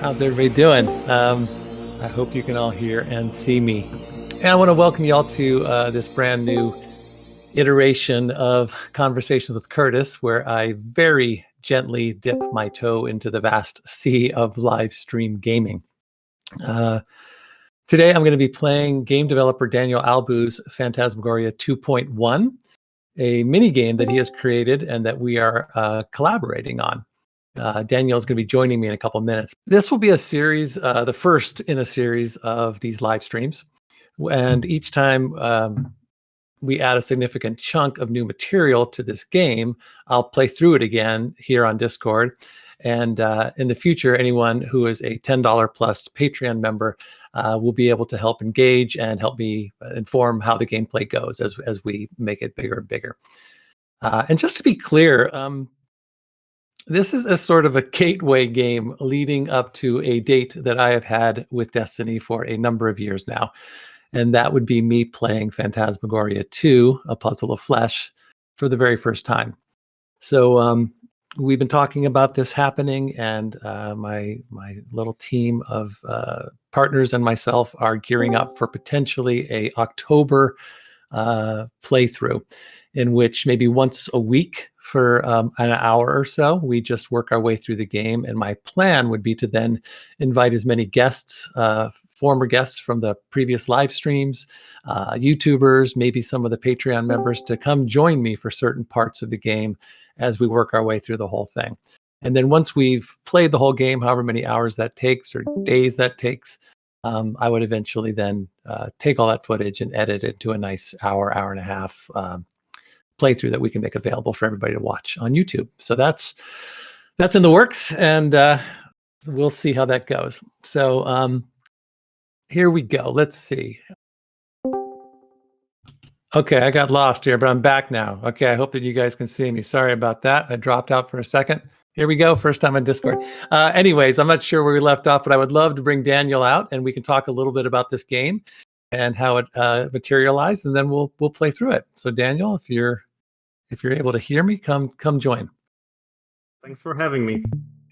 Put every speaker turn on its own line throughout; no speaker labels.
How's everybody doing? I hope you can all hear and see me. And I want to welcome you all to this brand new iteration of Conversations with Curtis, where I very gently dip my toe into the vast sea of live stream gaming. Today, I'm going to be playing game developer Daniel Albu's Phantasmagoria 2.1, a mini game that he has created and that we are collaborating on. Daniel is going to be joining me in a couple of minutes. This will be a series, the first in a series of these live streams. And each time we add a significant chunk of new material to this game, I'll play through it again here on Discord. And in the future, anyone who is a $10 plus Patreon member will be able to help engage and help me inform how the gameplay goes as we make it bigger and bigger. And just to be clear, this is a sort of a gateway game leading up to a date that I have had with Destiny for a number of years now. And that would be me playing Phantasmagoria 2, A Puzzle of Flesh, for the very first time. So we've been talking about this happening, and my little team of partners and myself are gearing up for potentially a October playthrough, in which maybe once a week for an hour or so, we just work our way through the game. And my plan would be to then invite as many guests, former guests from the previous live streams, YouTubers, maybe some of the Patreon members, to come join me for certain parts of the game as we work our way through the whole thing. And then once we've played the whole game, however many hours that takes or days that takes, I would eventually then take all that footage and edit it to a nice hour and a half playthrough that we can make available for everybody to watch on YouTube. So that's in the works, and we'll see how that goes. So here we go. Let's see. Okay, I got lost here, but I'm back now. Okay, I hope that you guys can see me. Sorry about that. I dropped out for a second. Here we go. First time on Discord. Anyways, I'm not sure where we left off, but I would love to bring Daniel out and we can talk a little bit about this game and how it materialized, and then we'll play through it. So Daniel, if you're able to hear me, come join.
Thanks for having me.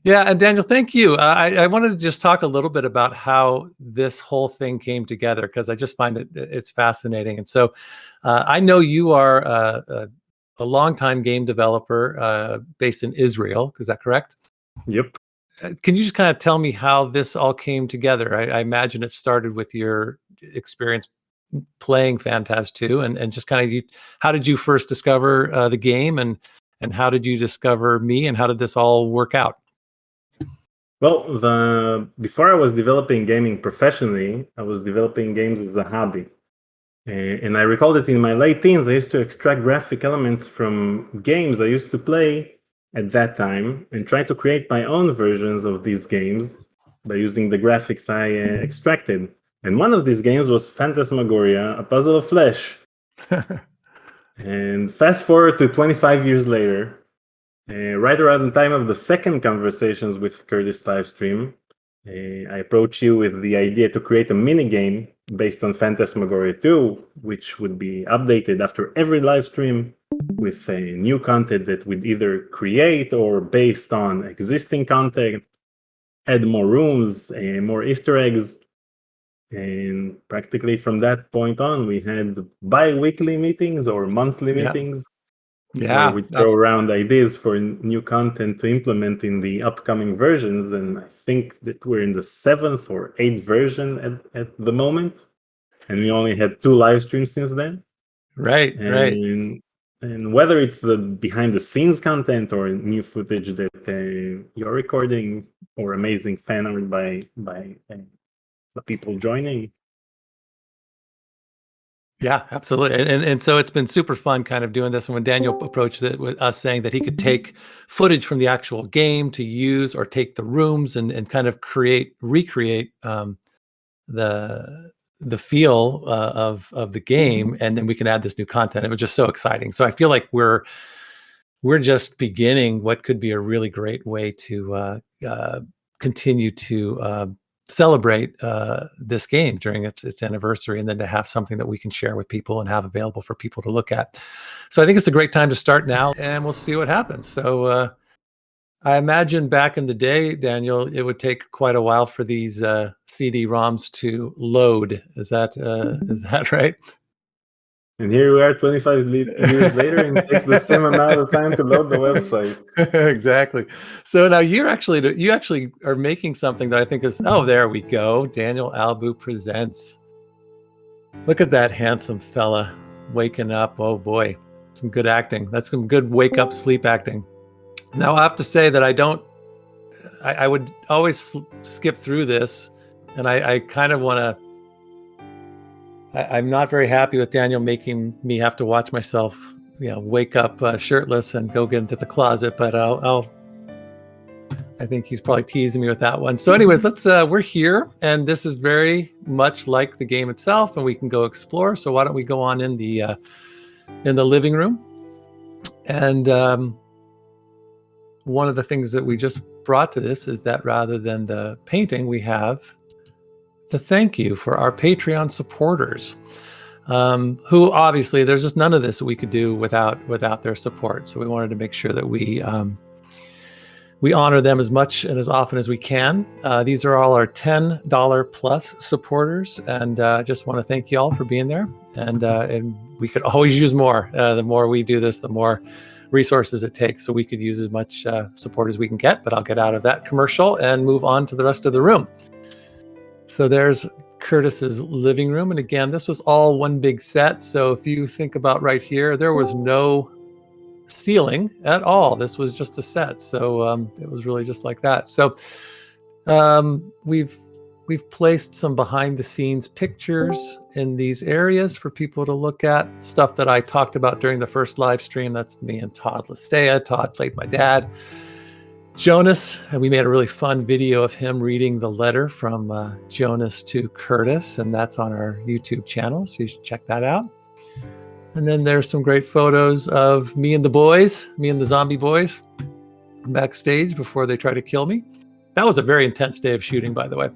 Yeah, and Daniel, thank you. I wanted to just talk a little bit about how this whole thing came together, because I just find it's fascinating. And so I know you are a longtime game developer based in Israel. Is that correct?
Yep.
Can you just kind of tell me how this all came together? I imagine it started with your experience playing Phantas 2, and just kind of how did you first discover the game, and how did you discover me, and how did this all work out?
Well, before I was developing gaming professionally, I was developing games as a hobby. And I recall that in my late teens, I used to extract graphic elements from games I used to play at that time and try to create my own versions of these games by using the graphics I extracted. And one of these games was Phantasmagoria, A Puzzle of Flesh. And fast forward to 25 years later, right around the time of the second Conversations with Curtis livestream, I approached you with the idea to create a mini game based on Phantasmagoria 2, which would be updated after every live stream with new content that we'd either create or based on existing content, add more rooms, more Easter eggs. And practically from that point on, we had bi-weekly meetings or monthly meetings.
Yeah,
we throw around ideas for new content to implement in the upcoming versions, and I think that we're in the 7th or 8th version at the moment, and we only had 2 live streams since then.
Right.
And whether it's behind the scenes content or new footage that you're recording, or amazing fan art by the people joining.
Yeah, absolutely. And so it's been super fun kind of doing this. And when Daniel approached it with us saying that he could take footage from the actual game to use, or take the rooms and kind of recreate the feel of the game, and then we can add this new content. It was just so exciting. So I feel like we're just beginning what could be a really great way to continue to celebrate this game during its anniversary, and then to have something that we can share with people and have available for people to look at. So I think it's a great time to start now, and we'll see what happens. So I imagine back in the day, Daniel, it would take quite a while for these CD-ROMs to load. Is that right?
And here we are 25 years later, and it takes the same amount of time to load the website.
Exactly. So now you actually are making something that I think is, oh, there we go. Daniel Albu presents. Look at that handsome fella waking up. Oh boy, some good acting. That's some good wake up sleep acting. Now I have to say that I would always skip through this, and I kind of want to. I'm not very happy with Daniel making me have to watch myself, wake up shirtless and go get into the closet. But I think he's probably teasing me with that one. So, anyways, we're here, and this is very much like the game itself, and we can go explore. So, why don't we go on in the living room? And one of the things that we just brought to this is that rather than the painting, we have the thank you for our Patreon supporters, who obviously there's just none of this that we could do without their support. So we wanted to make sure that we honor them as much and as often as we can. These are all our $10 plus supporters, and just want to thank you all for being there. And we could always use more. The more we do this, the more resources it takes. So we could use as much support as we can get. But I'll get out of that commercial and move on to the rest of the room. So there's Curtis's living room. And again, this was all one big set. So if you think about right here, there was no ceiling at all. This was just a set. So it was really just like that. So we've placed some behind the scenes pictures in these areas for people to look at. Stuff that I talked about during the first live stream. That's me and Todd Listea. Todd played my dad, Jonas, and we made a really fun video of him reading the letter from Jonas to Curtis, and that's on our YouTube channel, so you should check that out. And then there's some great photos of me and the zombie boys backstage before they try to kill me. That was a very intense day of shooting, by the way.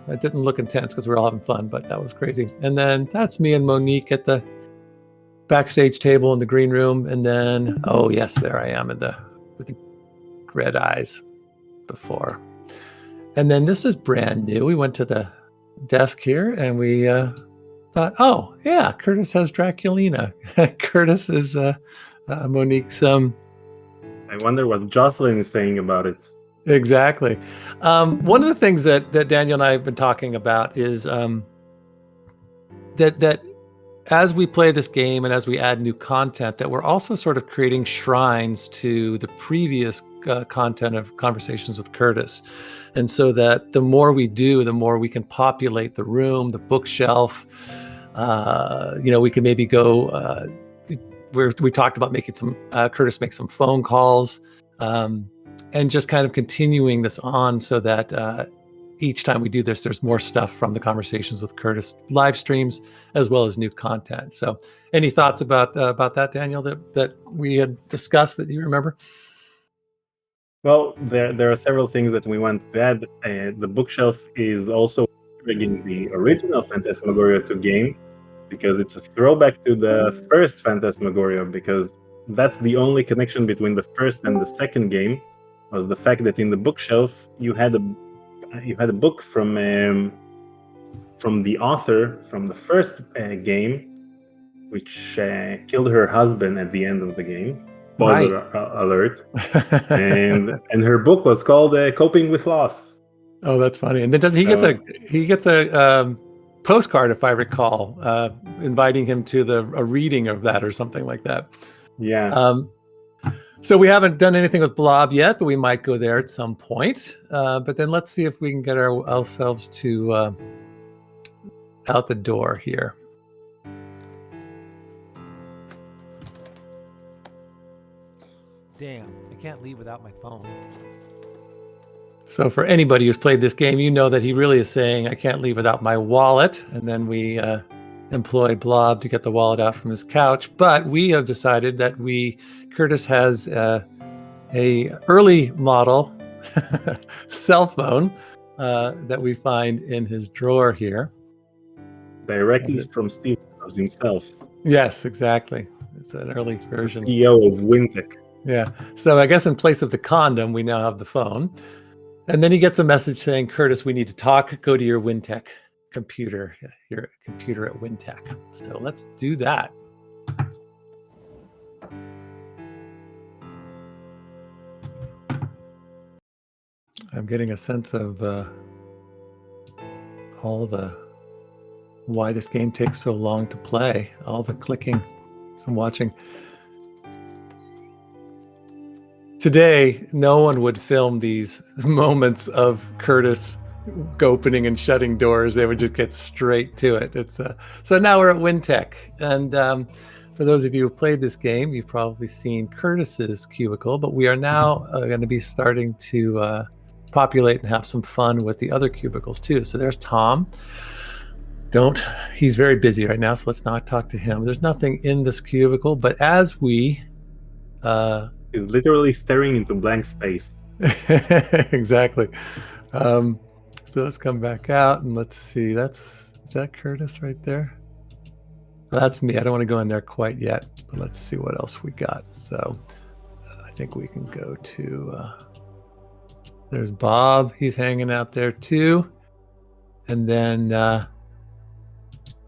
It didn't look intense because we were all having fun, but that was crazy. And then that's me and Monique at the backstage table in the green room. And then, oh yes, there I am with the red eyes before. And then this is brand new. We went to the desk here and we thought, oh yeah, Curtis has Draculina. Curtis is Monique's. I
wonder what Jocelyn is saying about it.
Exactly. One of the things that Daniel and I have been talking about is that as we play this game and as we add new content, that we're also sort of creating shrines to the previous content of Conversations with Curtis. And so that the more we do, the more we can populate the room, the bookshelf. We can maybe go, we talked about making some, Curtis make some phone calls, and just kind of continuing this on so that each time we do this, there's more stuff from the Conversations with Curtis live streams, as well as new content. So any thoughts about that, Daniel, that we had discussed that you remember?
Well, there are several things that we want to add. The bookshelf is also bringing the original Phantasmagoria 2 game, because it's a throwback to the first Phantasmagoria, because that's the only connection between the first and the second game, was the fact that in the bookshelf you had a book from the author from the first game, which killed her husband at the end of the game. Spoiler alert. and her book was called Coping with Loss.
Oh, that's funny. And then he gets a postcard, if I recall, inviting him to a reading of that or something like that.
Yeah.
So we haven't done anything with Blob yet, but we might go there at some point. But then let's see if we can get ourselves to out the door here. Damn, I can't leave without my phone. So for anybody who's played this game, you know that he really is saying, I can't leave without my wallet. And then we employ Blob to get the wallet out from his couch. But we have decided that Curtis has a early model cell phone that we find in his drawer here.
Directly from Steve Jobs himself.
Yes, exactly. It's an early version.
The CEO of Wintec.
Yeah. So I guess in place of the condom, we now have the phone. And then he gets a message saying, Curtis, we need to talk. Go to your WinTech computer, your computer at WinTech. So let's do that. I'm getting a sense of why this game takes so long to play, all the clicking I'm watching. Today, no one would film these moments of Curtis opening and shutting doors. They would just get straight to it. It's so now we're at WinTech, and for those of you who played this game, you've probably seen Curtis's cubicle, but we are now going to be starting to populate and have some fun with the other cubicles too. So there's Tom. He's very busy right now, so let's not talk to him. There's nothing in this cubicle, but as we
He's literally staring into blank space.
exactly. So let's come back out and let's see. Is that Curtis right there? Well, that's me. I don't want to go in there quite yet, but let's see what else we got. So I think we can go to, there's Bob. He's hanging out there too. And then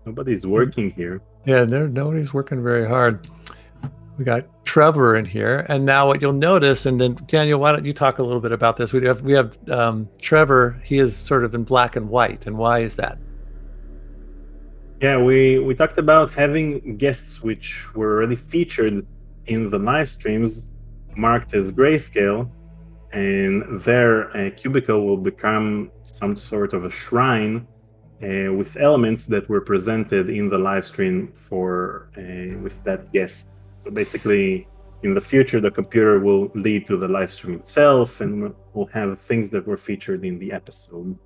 Nobody's working here.
Yeah, nobody's working very hard. We got Trevor in here, and now what you'll notice, and then Daniel, why don't you talk a little bit about this? We have Trevor. He is sort of in black and white, and why is that?
Yeah, we talked about having guests which were already featured in the live streams, marked as grayscale, and their cubicle will become some sort of a shrine with elements that were presented in the live stream for with that guest. So basically, in the future, the computer will lead to the live stream itself, and we'll have things that were featured in the episode.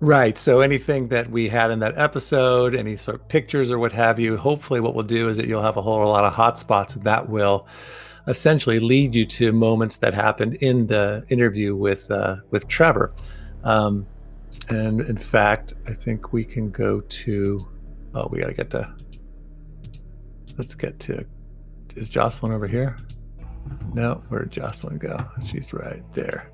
Right. So anything that we had in that episode, any sort of pictures or what have you, hopefully what we'll do is that you'll have a whole lot of hotspots that will essentially lead you to moments that happened in the interview with Trevor. And in fact, I think we can go to, we got to get to, let's get to, is Jocelyn over here? No, where did Jocelyn go? She's right there.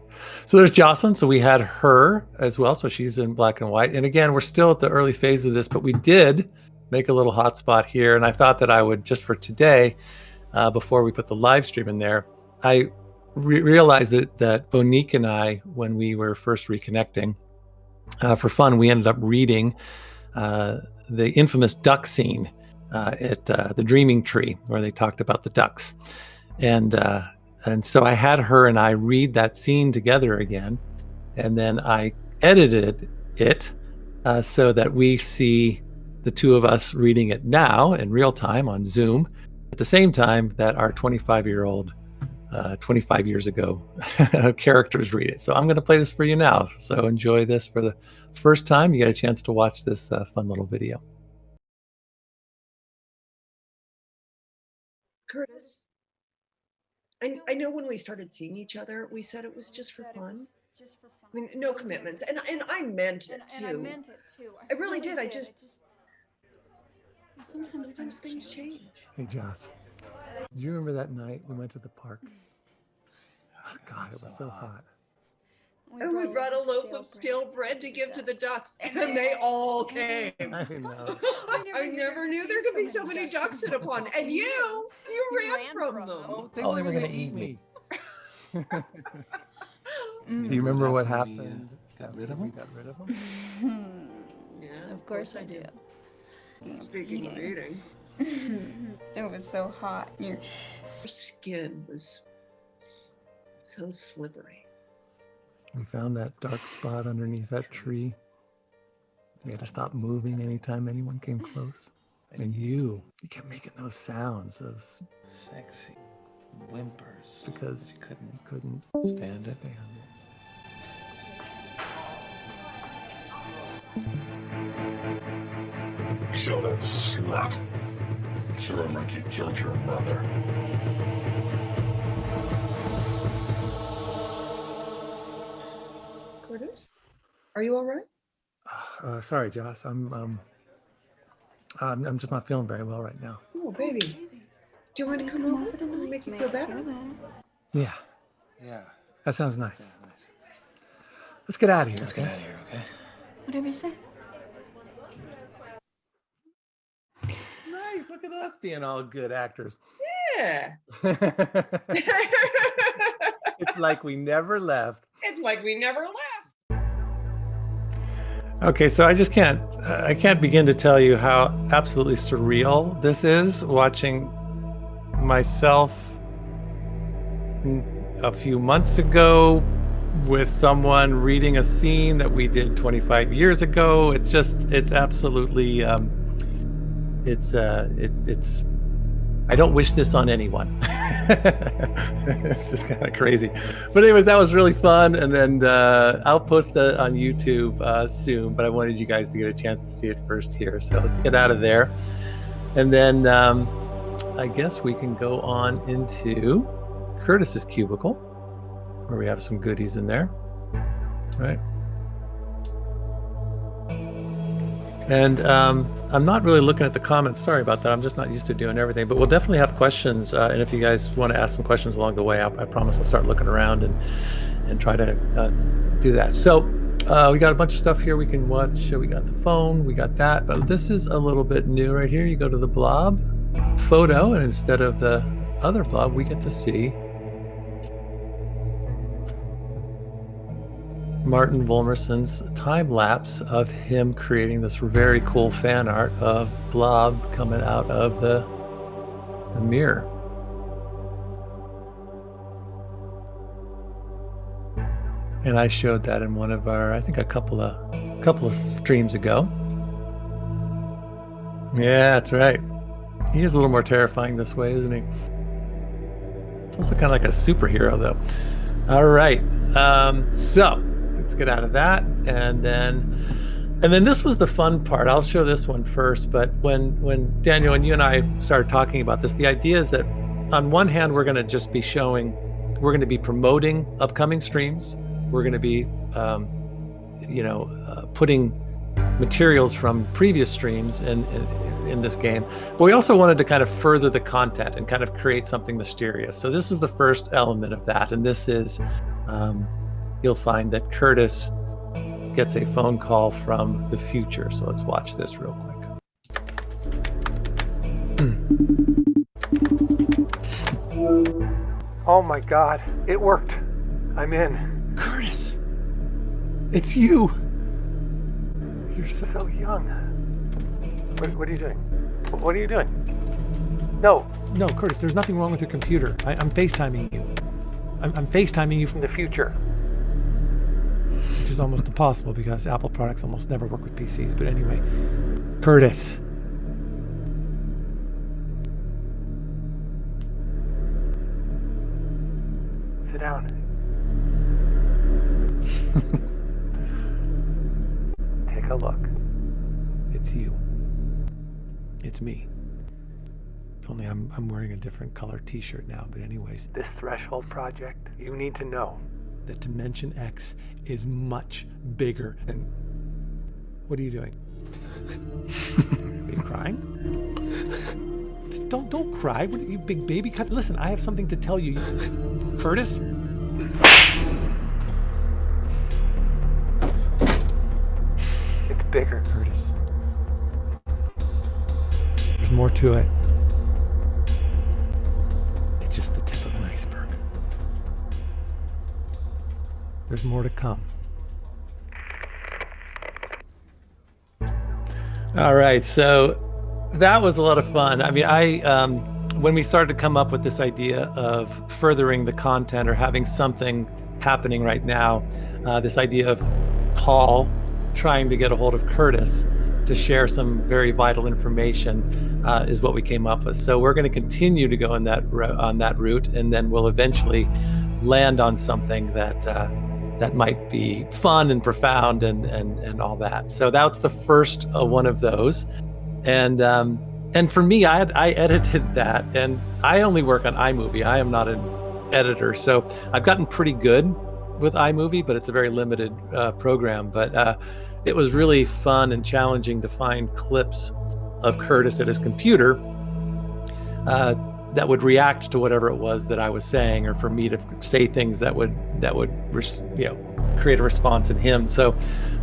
So there's Jocelyn. So we had her as well. So she's in black and white. And again, we're still at the early phase of this, but we did make a little hotspot here. And I thought that I would, just for today, before we put the live stream in there, I realized that Monique and I, when we were first reconnecting, for fun, we ended up reading the infamous duck scene at the Dreaming Tree, where they talked about the ducks. And so I had her and I read that scene together again, and then I edited it so that we see the two of us reading it now in real time on Zoom, at the same time that our 25-year-old, 25 years ago characters read it. So I'm going to play this for you now. So enjoy this for the first time. You get a chance to watch this fun little video.
Curtis, I know when we started seeing each other, we said it was just for fun. I mean, no commitments, and I meant it too.
And I meant it too.
I really did. I just sometimes things change.
Hey, Joss, do you remember that night we went to the park? Oh, God, it was so hot.
And we brought a loaf of stale bread to give to the ducks, and they all came.
I know.
I never knew there could be so many ducks in a pond, and you ran from them.
They were going to eat me. Do you remember what happened?
Got rid of them?
We got rid of them?
Yeah,
Of course I do.
Speaking of eating,
It was so hot. Your
her skin was so slippery.
We found that dark spot underneath that tree. We had to stop moving anytime anyone came close. And you kept making those sounds, those
Sexy whimpers.
because
you
you couldn't
stand it.
stand it.
Kill that slut. Kill her like you killed your mother.
Curtis, are you all right?
Sorry, Josh. I'm just not feeling very well right now.
Oh, baby. Do you want to come over and make you feel better?
Yeah,
Yeah.
that sounds nice.
Sounds nice.
Let's get out of here.
Let's get out of here, okay?
Whatever you say.
Nice. Look at us being all good actors.
Yeah.
It's like we never left.
It's like we never left.
Okay, so I can't begin to tell you how absolutely surreal this is, watching myself a few months ago with someone reading a scene that we did 25 years ago. It's absolutely, it's I don't wish this on anyone. It's just kind of crazy. But anyways, that was really fun. And then I'll post that on YouTube soon, but I wanted you guys to get a chance to see it first here. So let's get out of there. And then I guess we can go on into Curtis's cubicle, where we have some goodies in there, right? And I'm not really looking at the comments. Sorry about that. I'm just not used to doing everything. But we'll definitely have questions. And if you guys want to ask some questions along the way, I promise I'll start looking around and try to do that. So we got a bunch of stuff here we can watch. We got the phone. We got that. But this is a little bit new right here. You go to the blob photo, and instead of the other blob, we get to see Martin Volmerson's time lapse of him creating this very cool fan art of Blob coming out of the mirror. And I showed that in one of our, I think a couple of streams ago. Yeah, that's right. He is a little more terrifying this way, isn't he? It's also kind of like a superhero, though. All right. So let's get out of that, and then this was the fun part. I'll show this one first, but when Daniel and you and I started talking about this, the idea is that on one hand, we're going to be promoting upcoming streams. We're going to be, putting materials from previous streams in this game, but we also wanted to kind of further the content and kind of create something mysterious. So this is the first element of that, and this is. You'll find that Curtis gets a phone call from the future. So let's watch this real quick. Oh my God, it worked. I'm in. Curtis, it's you. You're so young. What are you doing? What are you doing? No, Curtis, there's nothing wrong with your computer. I'm FaceTiming you. I'm FaceTiming you from the future. Which is almost impossible because Apple products almost never work with PCs. But anyway, Curtis. Sit down. Take a look. It's you. It's me. Only I'm wearing a different color t-shirt now. But anyways, this Threshold project, you need to know that Dimension X is much bigger than... What are you doing? Are you crying? Don't cry. What are you, big baby? Listen, I have something to tell you. Curtis? It's bigger, Curtis. There's more to it. It's just the tip of an iceberg. There's more to come. All right, so that was a lot of fun. I mean, when we started to come up with this idea of furthering the content or having something happening right now, this idea of Paul trying to get a hold of Curtis to share some very vital information is what we came up with. So we're going to continue to go on that route, and then we'll eventually land on something that might be fun and profound and all that. So that's the first one of those. And for me, I edited that, and I only work on iMovie. I am not an editor, so I've gotten pretty good with iMovie, but it's a very limited program. But it was really fun and challenging to find clips of Curtis at his computer would react to whatever it was that I was saying, or for me to say things that would create a response in him. So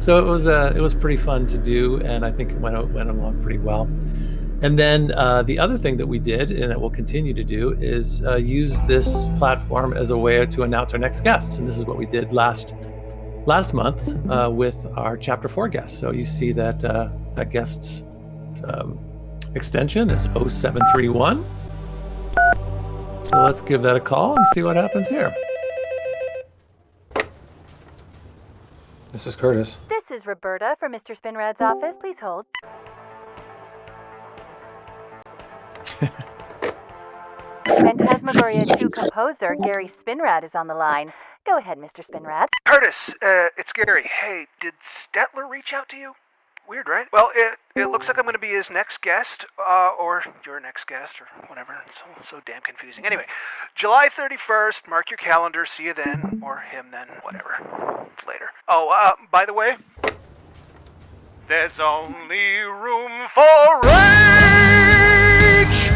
it was pretty fun to do, and I think it went along pretty well. And then the other thing that we did, and that we'll continue to do, is use this platform as a way to announce our next guests. And this is what we did last month with our Chapter 4 guest. So you see that that guest's extension is 0731. So let's give that a call and see what happens here. This is Curtis.
This is Roberta from Mr. Spinrad's office. Please hold. Phantasmagoria 2 composer Gary Spinrad is on the line. Go ahead, Mr. Spinrad.
Curtis, it's Gary. Hey, did Stetler reach out to you? Weird, right? Well, it looks like I'm going to be his next guest, or your next guest, or whatever. It's so damn confusing. Anyway, July 31st, mark your calendar, see you then, or him then, whatever. Later. Oh, by the way, there's only room for rage!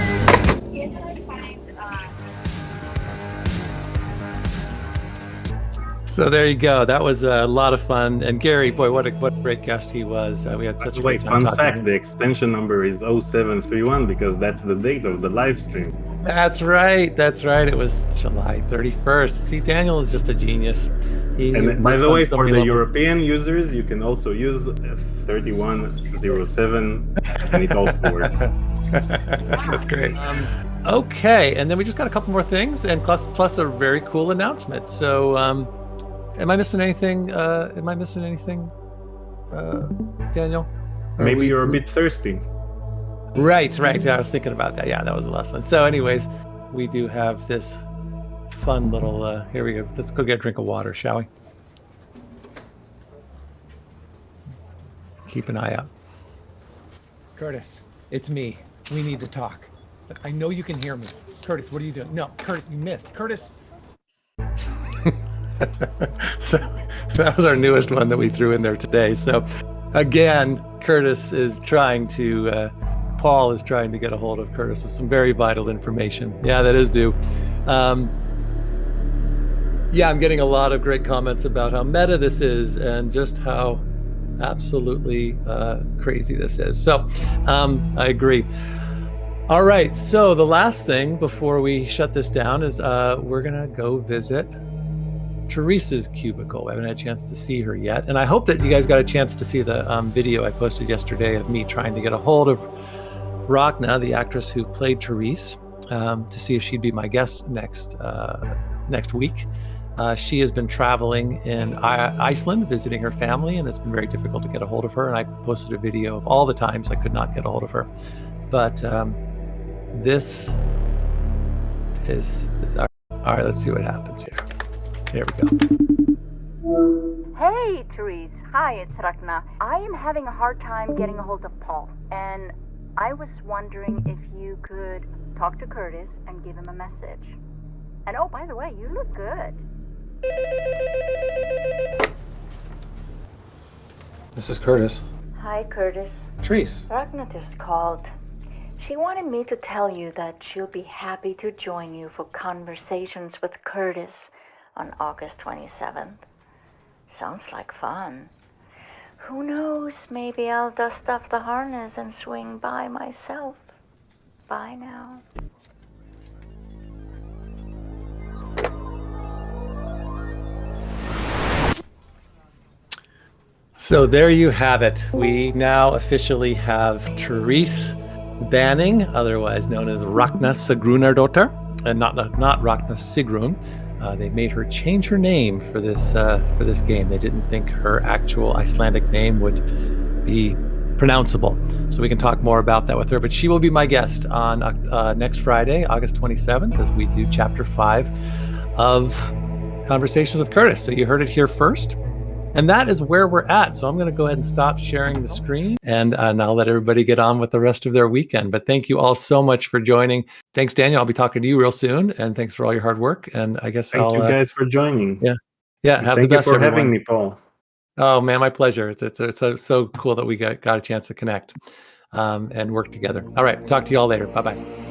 So there you go. That was a lot of fun. And Gary, boy, what a great guest he was. We had such a great time.
Fun fact, the extension number is 0731 because that's the date of the live stream.
That's right. It was July 31st. See, Daniel is just a genius.
And by the way, for the European users, you can also use 3107 and it also works.
That's great. Okay, and then we just got a couple more things, and plus a very cool announcement. So am I missing anything? Daniel?
Maybe you're a bit thirsty.
Right. I was thinking about that. Yeah, that was the last one. So anyways, we do have this fun little, here we go. Let's go get a drink of water, shall we? Keep an eye out.
Curtis, it's me. We need to talk. Look, I know you can hear me. Curtis, what are you doing? No, Curtis, you missed. Curtis.
So that was our newest one that we threw in there today. So again, Curtis is trying to, Paul is trying to get a hold of Curtis with some very vital information. Yeah, that is due. Yeah, I'm getting a lot of great comments about how meta this is and just how absolutely crazy this is. So I agree. All right, so the last thing before we shut this down is we're gonna go visit Teresa's cubicle. I haven't had a chance to see her yet, and I hope that you guys got a chance to see the video I posted yesterday of me trying to get a hold of Ragna, the actress who played Therese, to see if she'd be my guest next week. She has been traveling in Iceland, visiting her family, and it's been very difficult to get a hold of her. And I posted a video of all the times I could not get a hold of her. But this is all right. Let's see what happens here. There we go.
Hey, Therese. Hi, it's Ragna. I am having a hard time getting a hold of Paul, and I was wondering if you could talk to Curtis and give him a message. And oh, by the way, you look good.
This is Curtis.
Hi, Curtis.
Therese.
Ragna just called. She wanted me to tell you that she'll be happy to join you for conversations with Curtis on August 27th. Sounds like fun. Who knows, maybe I'll dust off the harness and swing by myself. Bye now.
So there you have it. We now officially have Therese Banning, otherwise known as Ragna Sigrunardóttir, and not Ragna Sigrun. They made her change her name for this game. They didn't think her actual Icelandic name would be pronounceable. So we can talk more about that with her. But she will be my guest on next Friday, August 27th, as we do Chapter 5 of Conversations with Curtis. So you heard it here first. And that is where we're at. So I'm going to go ahead and stop sharing the screen, and I'll let everybody get on with the rest of their weekend. But thank you all so much for joining. Thanks, Daniel. I'll be talking to you real soon. And thanks for all your hard work. And I guess
Thank you guys for joining.
Yeah. Have
Thank
the best,
you for
everyone.
having me, Paul.
Oh man, my pleasure. It's so cool that we got a chance to connect and work together. All right. Talk to you all later. Bye-bye.